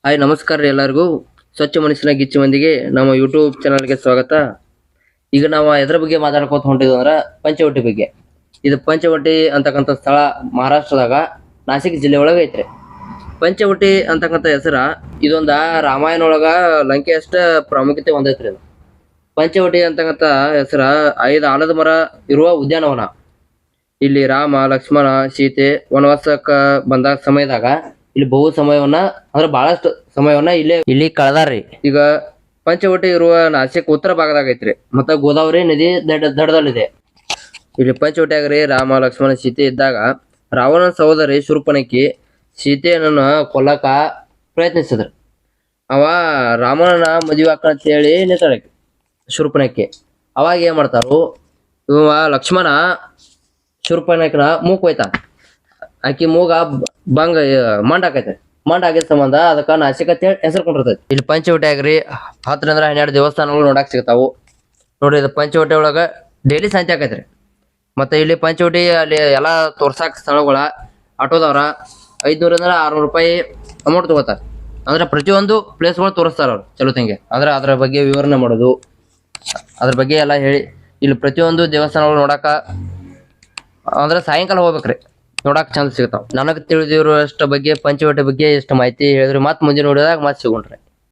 Hi ನಮಸ್ಕಾರ ರೀ ಎಲ್ಲರಿಗೂ. ಸ್ವಚ್ಛ ಮನಸ್ಸಿನ ಗಿಚ್ಚು ಮಂದಿಗೆ ನಮ್ಮ ಯೂಟ್ಯೂಬ್ ಚಾನಲ್ಗೆ ಸ್ವಾಗತ. ಈಗ ನಾವು ಎದ್ರ ಬಗ್ಗೆ ಮಾತಾಡ್ಕೋತ ಹೊಂಟಿದ್ವಿ ಅಂದ್ರೆ ಪಂಚವಟಿ ಬಗ್ಗೆ. ಇದು ಪಂಚವಟಿ ಅಂತಕ್ಕಂಥ ಸ್ಥಳ ಮಹಾರಾಷ್ಟ್ರದಾಗ ನಾಸಿಕ್ ಜಿಲ್ಲೆ ಒಳಗೆ ಐತ್ರಿ. ಪಂಚವಟಿ ಅಂತಕ್ಕಂಥ ಹೆಸರ ಇದೊಂದ ರಾಮಾಯಣ ಒಳಗ ಲಂಕೆಯಷ್ಟ ಪ್ರಾಮುಖ್ಯತೆ ಹೊಂದೈತ್ರಿ. ಇದು ಪಂಚವಟಿ ಅಂತಕ್ಕಂಥ ಹೆಸರ 5 ಆಲದ ಮರ ಇರುವ ಉದ್ಯಾನವನ. ಇಲ್ಲಿ ರಾಮ ಲಕ್ಷ್ಮಣ ಸೀತೆ ವನವಾಸಕ್ಕ ಬಂದ ಸಮಯದಾಗ ಇಲ್ಲಿ ಬಹು ಸಮಯವನ್ನ ಅಂದ್ರೆ ಬಹಳಷ್ಟು ಸಮಯವನ್ನ ಇಲ್ಲಿ ಕಳೆದಾರ್ರಿ. ಈಗ ಪಂಚವಟಿ ಇರುವ ನಾಸಿಕ್ ಉತ್ತರ ಭಾಗದಾಗ ಐತ್ರಿ, ಮತ್ತ ಗೋದಾವರಿ ನದಿ ದಡದಲ್ಲಿದೆ. ಇಲ್ಲಿ ಪಂಚವಟಿಯಾಗ್ರಿ ರಾಮ ಲಕ್ಷ್ಮಣ ಸೀತೆ ಇದ್ದಾಗ ರಾವಣನ ಸಹೋದರಿ ಶೂರ್ಪನಖಿ ಸೀತೆಯನ್ನ ಕೊಲ್ಲಕ ಪ್ರಯತ್ನಿಸಿದ್ರು. ಅವ ರಾಮನ ಮದುವೆ ಅಂತ ಹೇಳಿ ನಿಂತಾಳಕಿ ಶೂರ್ಪನಖಿ. ಅವಾಗ ಏನ್ ಮಾಡ್ತಾರು, ಇವ ಲಕ್ಷ್ಮಣ ಶೂರ್ಪನಖಿನ ಮೂಕ್ ಹೋಯ್ತಾನ. ಆಕಿ ಮೂಗ ಮಂಡ ಆಕೈತೆ. ಮಂಡ ಆಗಿದ ಸಂಬಂಧ ಅದಕ್ಕ ನಾಸಿಕ್ ಅಂತ ಹೇಳಿ ಹೆಸರು ಕೊಂಡಿರ್ತೈತಿ. ಇಲ್ಲಿ ಪಂಚವಟಿ ಆಗ್ರಿ 10ರಿಂದ 12 ದೇವಸ್ಥಾನಗಳು ನೋಡಕ್ ಸಿಗ್ತಾವು ನೋಡ್ರಿ. ಇದು ಪಂಚವಟಿ ಒಳಗ ಡೈಲಿ ಸಂತೆ ಆಕೈತ್ರಿ. ಮತ್ತೆ ಇಲ್ಲಿ ಪಂಚವಟಿ ಅಲ್ಲಿ ಎಲ್ಲಾ ತೋರ್ಸಾಕ್ ಸ್ಥಳಗಳ ಆಟೋದವ್ರ 500ರಿಂದ 600 ರೂಪಾಯಿ ಅಮೌಂಟ್ ತಗೋತಾರ. ಅಂದ್ರೆ ಪ್ರತಿಯೊಂದು ಪ್ಲೇಸ್ಗಳು ತೋರಿಸ್ತಾರ ಅವ್ರು ಚಲೋ ತಂಗೆ. ಅಂದ್ರೆ ಅದ್ರ ಬಗ್ಗೆ ವಿವರಣೆ ಮಾಡೋದು, ಅದ್ರ ಬಗ್ಗೆ ಎಲ್ಲ ಹೇಳಿ ಇಲ್ಲಿ ಪ್ರತಿಯೊಂದು ದೇವಸ್ಥಾನಗಳು ನೋಡಾಕ ಅಂದ್ರೆ ಸಾಯಂಕಾಲ ಹೋಗ್ಬೇಕ್ರಿ, ನೋಡಕ್ ಚಂದ ಸಿಗ್ತಾವ. ನನಗ್ ತಿಳಿದಿರೋ ಅಷ್ಟ ಬಗ್ಗೆ ಪಂಚವಟಿ ಬಗ್ಗೆ ಎಷ್ಟು ಮಾಹಿತಿ ಹೇಳಿದ್ರಿ. ಮತ್ ಮುಂದೆ ನೋಡಿದಾಗ ಮತ್ ಸಿಗೋಣ್ರಿ.